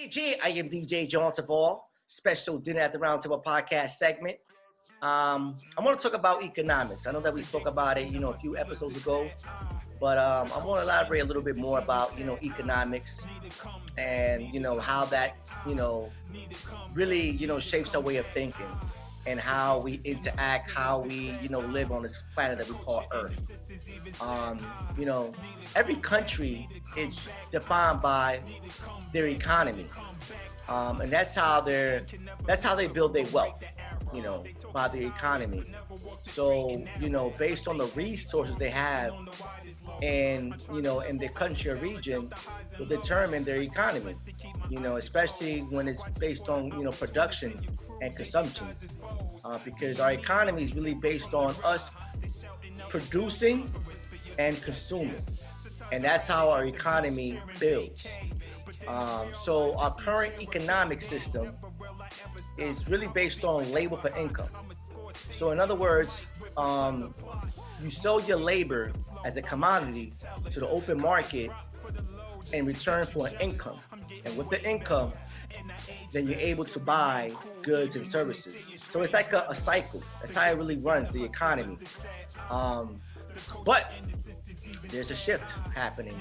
I am DJ Johnson Ball, special Dinner at the Round Table podcast segment. I want to talk about economics. I know that we spoke about it, a few episodes ago, but I want to elaborate a little bit more about, economics and, how that, really, shapes our way of thinking and how we interact, how we, live on this planet that we call Earth. You know, every country is defined by their economy, and that's how they build their wealth. By the economy. So, based on the resources they have in their country or region will determine their economy, especially when it's based on, production and consumption. Because our economy is really based on us producing and consuming. And that's how our economy builds. So our current economic system is really based on labor for income. So in other words, you sell your labor as a commodity to the open market in return for an income. And with the income, then you're able to buy goods and services. So it's like a cycle. That's how it really runs the economy. But there's a shift happening.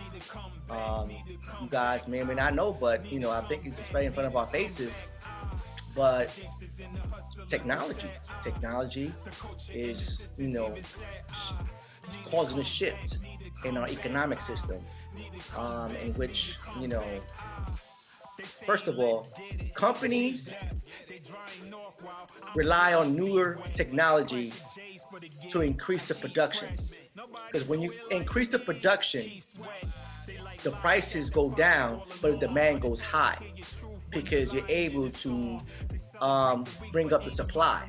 You guys may or may not know, but I think it's just right in front of our faces. But technology is, causing a shift in our economic system, in which, first of all, companies rely on newer technology to increase the production. Because when you increase the production, the prices go down, but the demand goes high because you're able to bring up the supply.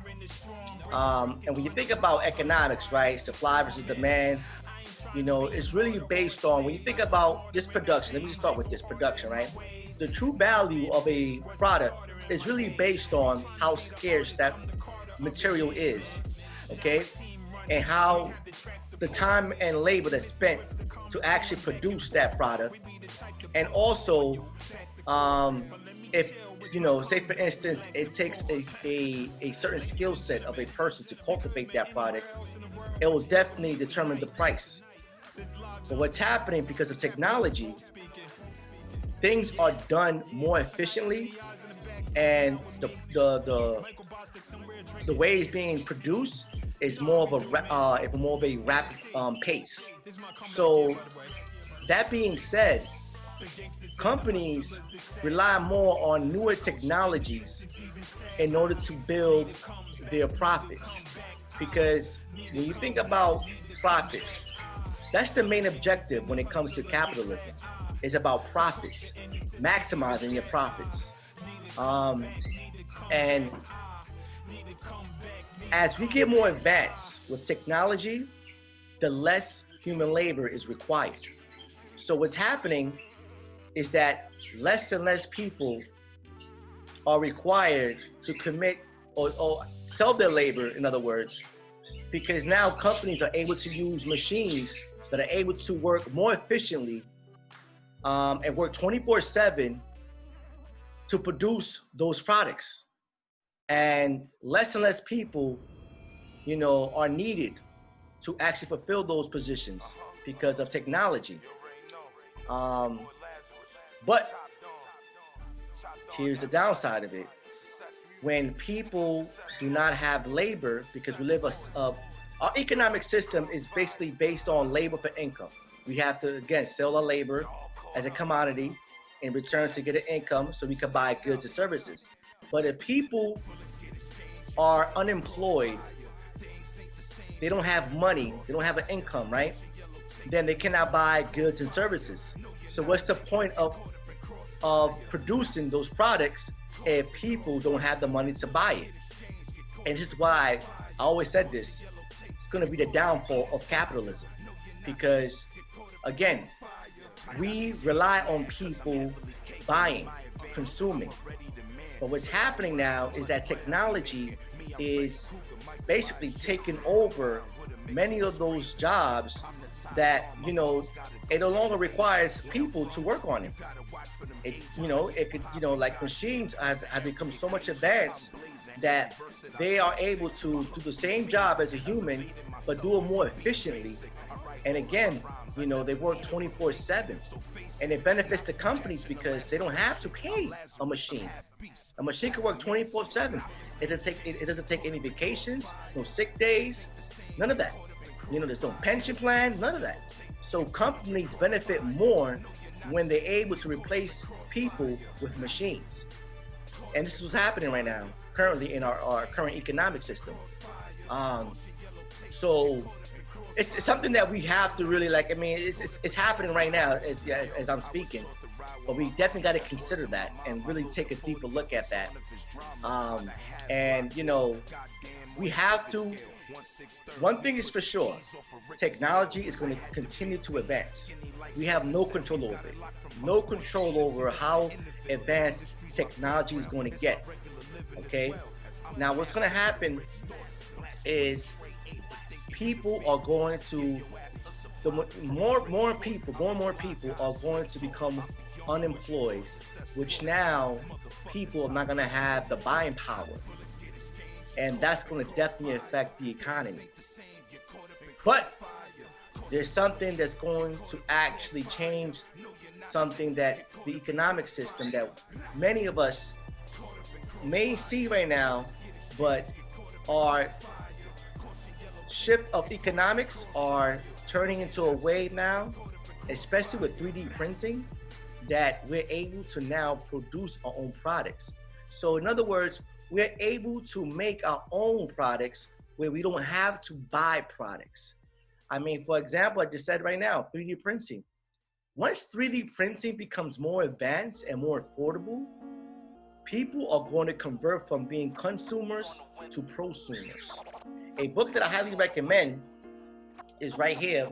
And when you think about economics, right, supply versus demand, it's really based on, when you think about this production, let me just start with this production, right? The true value of a product is really based on how scarce that material is, okay? And how the time and labor that's spent to actually produce that product. And also, if, say for instance, it takes a certain skill set of a person to cultivate that product, it will definitely determine the price. So what's happening because of technology, things are done more efficiently, and the way it's being produced is more of a rapid pace. So that being said, companies rely more on newer technologies in order to build their profits. Because when you think about profits, that's the main objective when it comes to capitalism. It's about profits, maximizing your profits. And as we get more advanced with technology, the less human labor is required. So what's happening is that less and less people are required to commit or sell their labor, in other words, because now companies are able to use machines that are able to work more efficiently and work 24/7 to produce those products. And less people, are needed to actually fulfill those positions because of technology. But here's the downside of it. When people do not have labor, because we live our economic system is basically based on labor for income. We have to, again, sell our labor as a commodity in return to get an income so we can buy goods and services. But if people are unemployed, they don't have money, they don't have an income, right? Then they cannot buy goods and services. So what's the point of producing those products if people don't have the money to buy it? And this is why I always said this, it's gonna be the downfall of capitalism. Because again, we rely on people buying, consuming. But what's happening now is that technology is basically taking over many of those jobs that, it no longer requires people to work on it. It, it could, like machines have become so much advanced that they are able to do the same job as a human, but do it more efficiently. And again, they work 24/7, and it benefits the companies because they don't have to pay a machine. A machine can work 24/7. It doesn't take any vacations, no sick days, none of that. There's no pension plan, none of that. So companies benefit more when they're able to replace people with machines. And this is what's happening right now, currently in our current economic system. So it's something that we have to really like. I mean, it's happening right now as I'm speaking, but we definitely got to consider that and really take a deeper look at that. And we have to. One thing is for sure, technology is going to continue to advance. We have no control over it. No control over how advanced technology is going to get. Okay? Now, what's going to happen is people are going to, more and more people are going to become unemployed, which now people are not going to have the buying power. And that's going to definitely affect the economy. But there's something that's going to actually change something that the economic system that many of us may see right now, but our shift of economics are turning into a wave now, especially with 3D printing, that we're able to now produce our own products. So in other words, we're able to make our own products where we don't have to buy products. I mean, for example, I just said right now, 3D printing. Once 3D printing becomes more advanced and more affordable, people are going to convert from being consumers to prosumers. A book that I highly recommend is right here,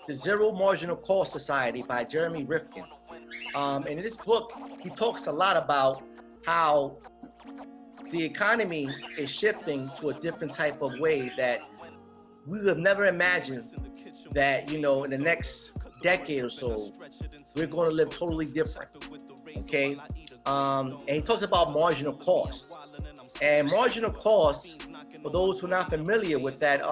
The Zero Marginal Cost Society by Jeremy Rifkin. And in this book, he talks a lot about how the economy is shifting to a different type of way that we would have never imagined that, in the next decade or so, we're going to live totally different. Okay? And he talks about marginal cost. And marginal cost, for those who are not familiar with that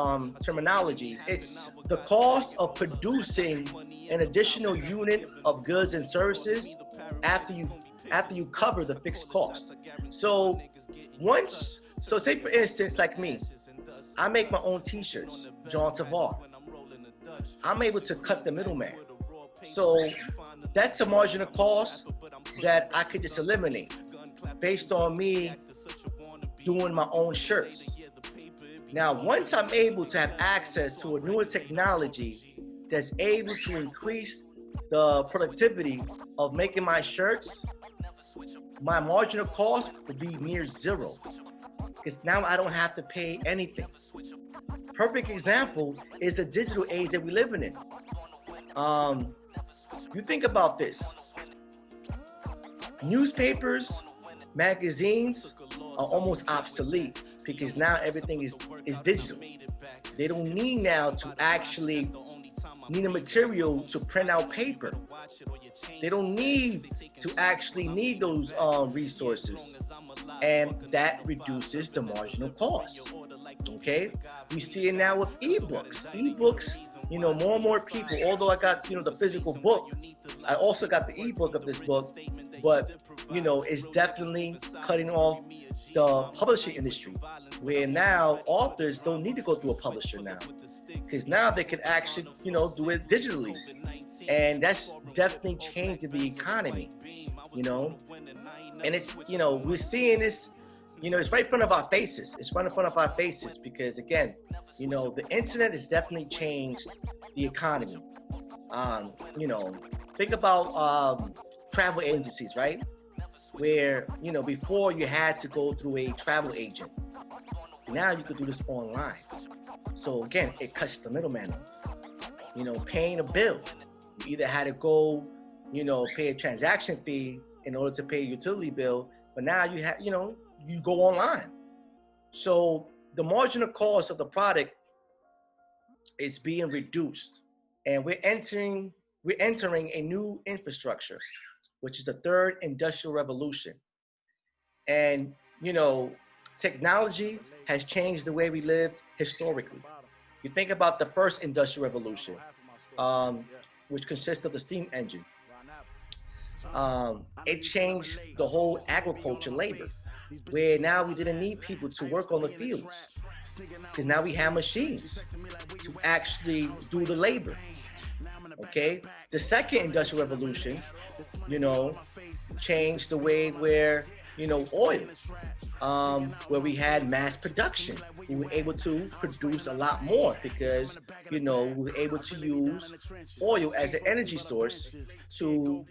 terminology, it's the cost of producing an additional unit of goods and services after you cover the fixed cost. So say for instance, like me, I make my own t-shirts, John Tavar. I'm able to cut the middleman. So that's a marginal cost that I could just eliminate based on me doing my own shirts. Now, once I'm able to have access to a newer technology that's able to increase the productivity of making my shirts, my marginal cost would be near zero, because now I don't have to pay anything. Perfect example is the digital age that we're living in. You think about this. Newspapers, magazines are almost obsolete because now everything is digital. They don't need now to actually need a material to print out paper. They don't need to actually need those resources, and that reduces the marginal cost. Okay, we see it now with ebooks. More and more people, although I got the physical book, I also got the ebook of this book, but it's definitely cutting off the publishing industry, where now authors don't need to go through a publisher now, because now they can actually do it digitally, and that's definitely changing the economy. And it's we're seeing this, it's right in front of our faces. It's right in front of our faces because again, the internet has definitely changed the economy. Think about travel agencies, right? Where before you had to go through a travel agent. Now you could do this online. So again, it cuts the middleman. Paying a bill, you either had to go, pay a transaction fee in order to pay a utility bill, but now you have, you go online. So the marginal cost of the product is being reduced, and we're entering a new infrastructure which is the third industrial revolution. And, you know, technology has changed the way we lived historically. You think about the first industrial revolution, um, which consists of the steam engine. It changed the whole agriculture labor, where now we didn't need people to work on the fields, because now we have machines to actually do the labor. Okay, the second industrial revolution, you know, changed the way where, you know, oil, where we had mass production. We were able to produce a lot more because, you know, we were able to use oil as an energy source to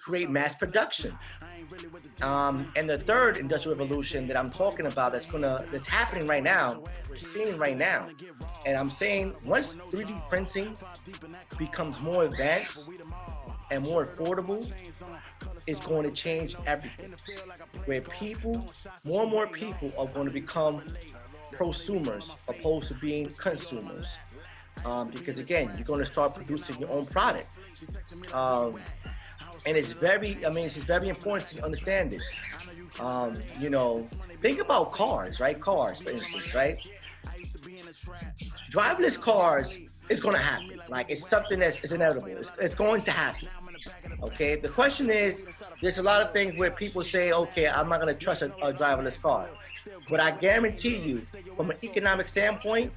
create mass production. And the third industrial revolution that I'm talking about that's happening right now, we're seeing right now, and I'm saying once 3D printing becomes more advanced and more affordable, it's going to change everything. Where people, more and more people are going to become prosumers opposed to being consumers. Because again, you're going to start producing your own product. Um, and it's very important to understand this. You know, think about cars, right? Cars, for instance, right? Driverless cars is going to happen. Like, it's something that's it's inevitable. It's going to happen. Okay. The question is, there's a lot of things where people say, okay, I'm not going to trust a driverless car. But I guarantee you, from an economic standpoint,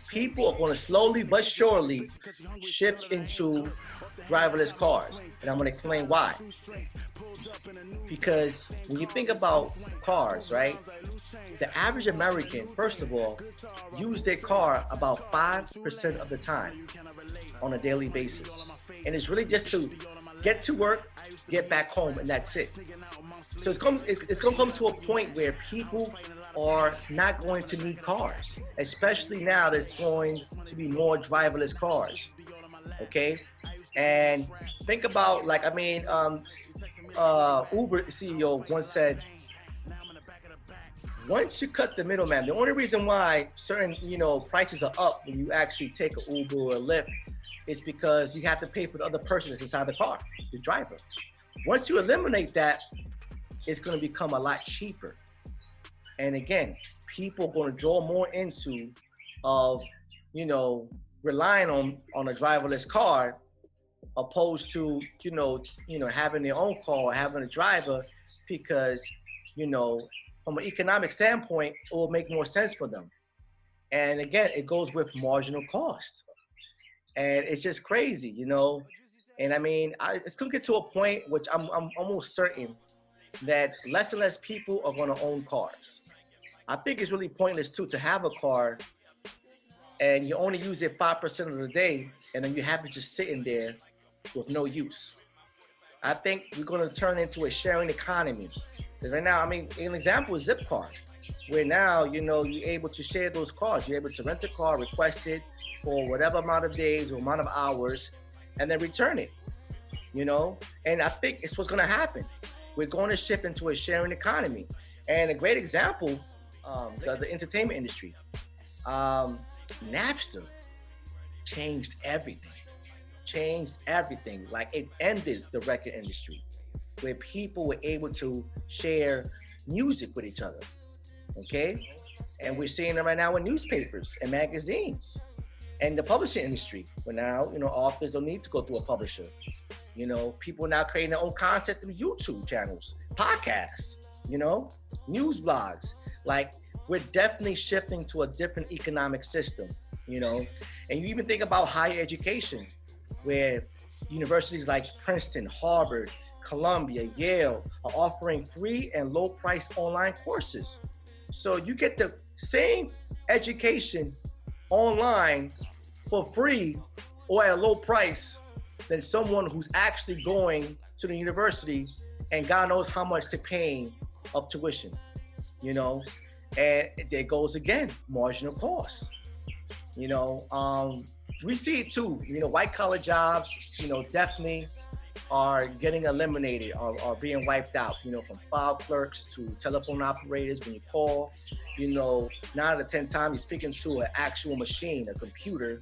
people are going to slowly but surely shift into driverless cars. And I'm going to explain why. Because when you think about cars, right, the average American, first of all, use their car about 5% of the time on a daily basis. And it's really just to get to work, get back home, and that's it. So it's going to come to a point where people are not going to need cars, especially now there's going to be more driverless cars, okay? And think about, like, Uber CEO once said, once you cut the middleman, the only reason why certain, you know, prices are up when you actually take an Uber or a Lyft is because you have to pay for the other person that's inside the car, the driver. Once you eliminate that, it's going to become a lot cheaper. And again, people are going to draw more into of, you know, relying on a driverless car opposed to, having their own car or having a driver, because, you know, from an economic standpoint, it will make more sense for them. And again, it goes with marginal cost. And it's just crazy, you know. And I mean, it's going to get to a point which I'm almost certain that less and less people are going to own cars. I think it's really pointless too to have a car and you only use it 5% of the day, and then you have it just sitting there with no use. I think we're going to turn into a sharing economy. Because right now, I mean, an example is Zipcar, where now, you know, you're able to share those cars. You're able to rent a car, request it for whatever amount of days or amount of hours, and then return it, you know? And I think it's what's going to happen. We're going to shift into a sharing economy. And a great example, the entertainment industry. Napster changed everything. Like, it ended the record industry, where people were able to share music with each other, okay? And we're seeing it right now in newspapers and magazines and the publishing industry, where now, you know, authors don't need to go through a publisher. You know, people are now creating their own content through YouTube channels, podcasts, you know, news blogs. Like, we're definitely shifting to a different economic system, you know? And you even think about higher education, where universities like Princeton, Harvard, Columbia, Yale are offering free and low price online courses. So you get the same education online for free or at a low price than someone who's actually going to the university and God knows how much they're paying of tuition, you know? And there goes again, marginal cost. You know, we see it too, you know, white collar jobs, you know, definitely are getting eliminated or being wiped out, you know, from file clerks to telephone operators. When you call, you know, 9 out of 10 times you're speaking to an actual machine, a computer.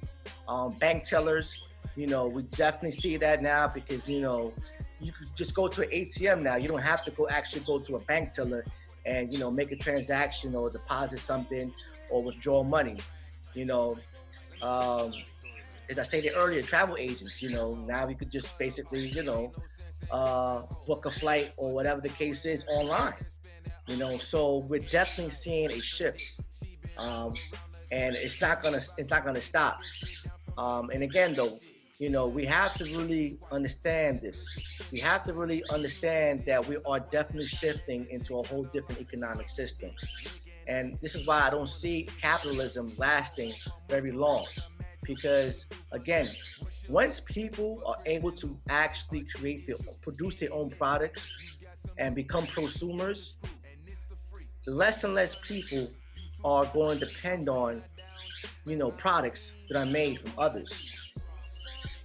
Bank tellers, you know, we definitely see that now because, you know, you could just go to an ATM now. You don't have to actually go to a bank teller and make a transaction or deposit something or withdraw money. You know, as I stated earlier, travel agents. Now we could just basically book a flight or whatever the case is online. So we're definitely seeing a shift, and it's not gonna stop. And again, though, we have to really understand this. We have to really understand that we are definitely shifting into a whole different economic system. And this is why I don't see capitalism lasting very long. Because again, once people are able to actually produce their own products and become prosumers, less and less people are going to depend on, products that are made from others.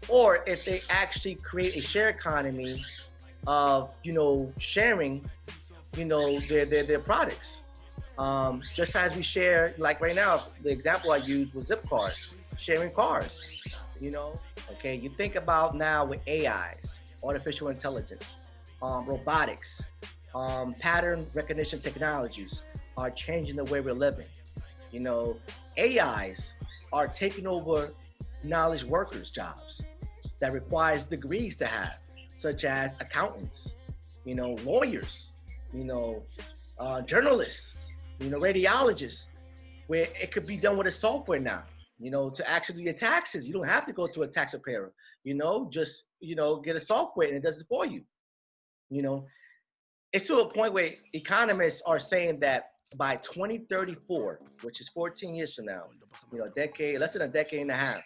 Or if they actually create a share economy of, sharing, their products. Just as we share, like right now, the example I used was Zipcar, sharing cars. Okay, you think about now with AIs, artificial intelligence, robotics, pattern recognition technologies are changing the way we're living. AIs are taking over knowledge workers' jobs that requires degrees to have, such as accountants, lawyers, journalists, radiologists, where it could be done with a software now, to actually do your taxes. You don't have to go to a tax preparer, just, get a software and it does it for you. It's to a point where economists are saying that by 2034, which is 14 years from now, a decade, less than a decade and a half,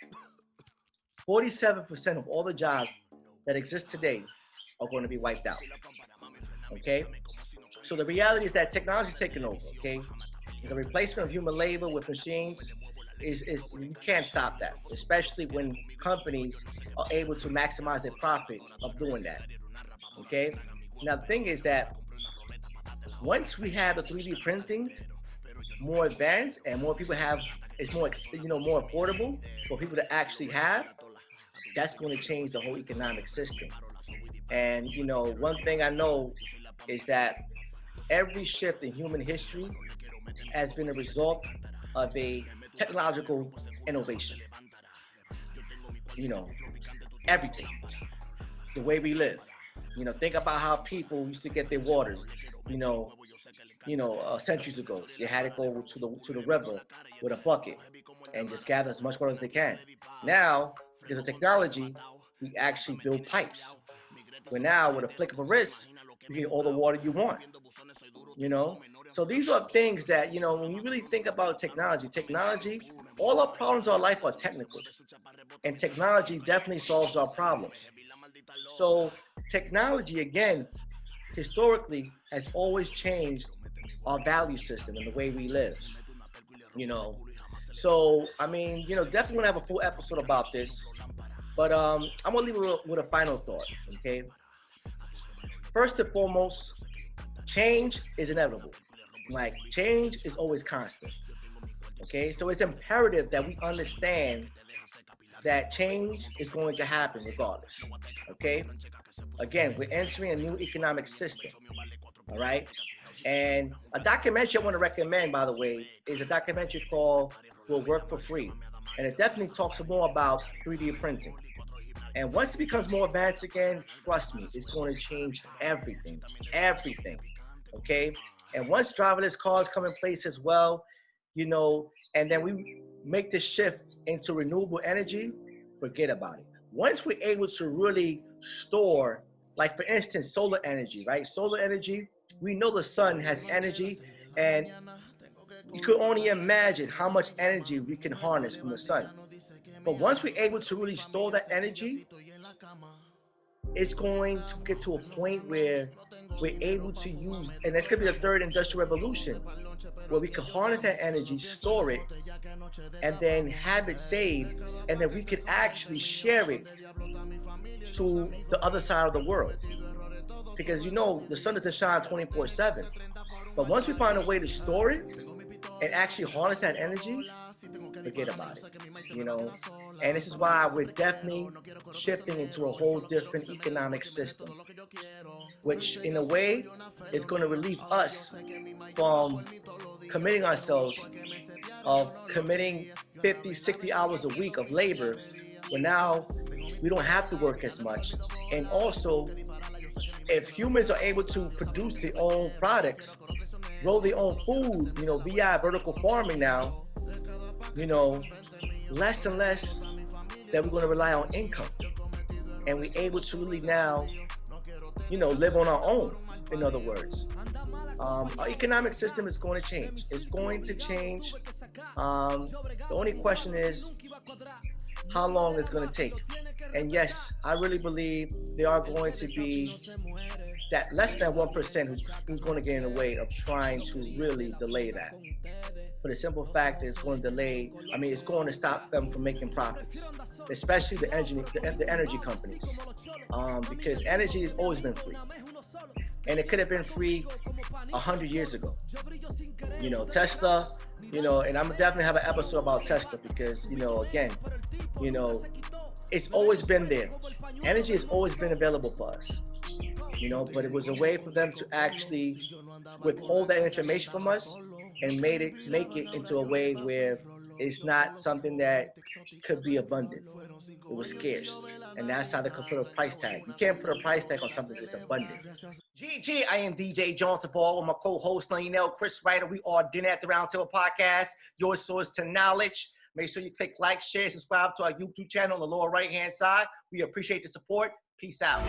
47% of all the jobs that exist today are going to be wiped out. Okay? So the reality is that technology is taking over. Okay? The replacement of human labor with machines is you can't stop that, especially when companies are able to maximize their profit of doing that. Okay? Now the thing is that once we have the 3D printing more advanced and more people have, it's more more affordable for people to actually have, that's going to change the whole economic system. And one thing I know is that every shift in human history has been a result of a technological innovation. Everything, the way we live. Think about how people used to get their water. Centuries ago, they had to go to the river with a bucket and just gather as much water as they can. Now, because of technology, we actually build pipes. Where now, with a flick of a wrist, you get all the water you want. So these are things that when you really think about technology, all our problems in our life are technical, and technology definitely solves our problems. So technology, again, historically has always changed our value system and the way we live. So I mean, definitely gonna have a full episode about this, but I'm gonna leave it with a final thought. Okay, first and foremost, change is inevitable. Like, change is always constant. Okay, so it's imperative that we understand that change is going to happen regardless. Okay, again, we're entering a new economic system. All right, and a documentary I want to recommend, by the way, is a documentary called "Will Work for Free," and it definitely talks more about 3D printing. And once it becomes more advanced again, trust me, it's going to change everything, everything. Okay, and once driverless cars come in place as well, and then we make the shift into renewable energy, forget about it. Once we're able to really store, like for instance, solar energy, right? Solar energy, we know the sun has energy, and you could only imagine how much energy we can harness from the sun. But once we're able to really store that energy, it's going to get to a point where we're able to use, and that's going to be the third industrial revolution, where we can harness that energy, store it, and then have it saved, and then we can actually share it to the other side of the world. Because the sun doesn't shine 24/7. But once we find a way to store it and actually harness that energy, forget about it, you know. And this is why we're definitely shifting into a whole different economic system, which in a way is going to relieve us from committing ourselves of committing 50, 60 hours a week of labor, where now we don't have to work as much. And also, if humans are able to produce their own products, grow their own food, you know, via vertical farming now, you know, less and less that we're going to rely on income. And we're able to really now, you know, live on our own, in other words. Our economic system is going to change. It's going to change. The only question is how long it's going to take. And yes, I really believe there are going to be that less than 1% who's going to get in the way of trying to really delay that. For the simple fact that it's going to delay, I mean, it's going to stop them from making profits, especially the energy companies, because energy has always been free. And it could have been free 100 years ago. You know, Tesla, you know, and I'm definitely have an episode about Tesla because, you know, again, you know, it's always been there. Energy has always been available for us, you know, but it was a way for them to actually withhold that information from us and make it into a way where it's not something that could be abundant. It was scarce. And that's how they could put a price tag. You can't put a price tag on something that's abundant. GG, I am DJ Johnson Ball with my co-host Lionel Chris Ryder. We are Dinner at the Round Table Podcast, your source to knowledge. Make sure you click like, share, subscribe to our YouTube channel on the lower right-hand side. We appreciate the support. Peace out.